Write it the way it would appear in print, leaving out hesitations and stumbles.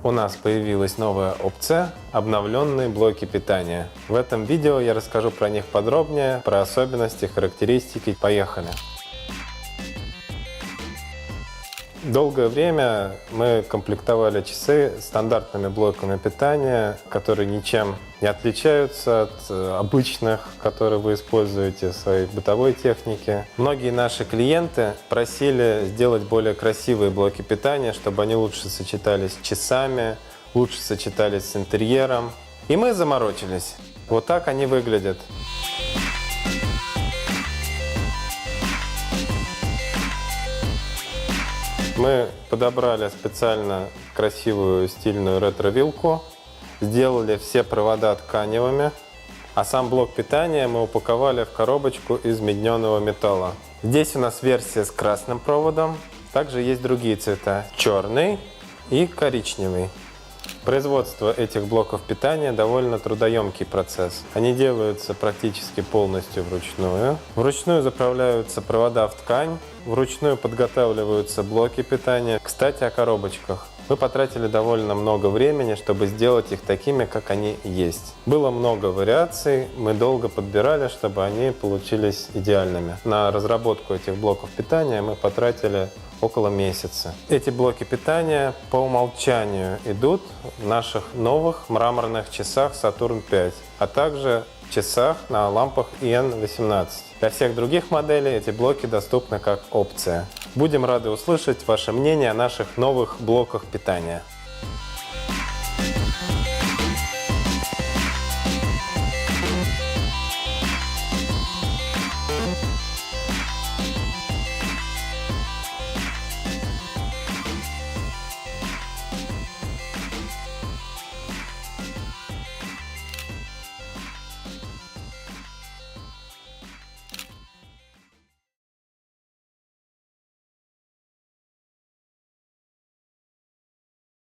У нас появилась новая опция «Обновленные блоки питания». В этом видео я расскажу про них подробнее, про особенности, характеристики. Поехали! Долгое время мы комплектовали часы стандартными блоками питания, которые ничем не отличаются от обычных, которые вы используете в своей бытовой технике. Многие наши клиенты просили сделать более красивые блоки питания, чтобы они лучше сочетались с часами, лучше сочетались с интерьером. И мы заморочились. Вот так они выглядят. Мы подобрали специально красивую стильную ретро-вилку, сделали все провода тканевыми, а сам блок питания мы упаковали в коробочку из медненого металла. Здесь у нас версия с красным проводом, также есть другие цвета – черный и коричневый. Производство этих блоков питания довольно трудоемкий процесс. Они делаются практически полностью вручную. Вручную заправляются провода в ткань, вручную подготавливаются блоки питания. Кстати, о коробочках. Мы потратили довольно много времени, чтобы сделать их такими, как они есть. Было много вариаций, мы долго подбирали, чтобы они получились идеальными. На разработку этих блоков питания мы потратили около месяца. Эти блоки питания по умолчанию идут в наших новых мраморных часах Saturn 5, а также часах на лампах EN18. Для всех других моделей эти блоки доступны как опция. Будем рады услышать ваше мнение о наших новых блоках питания.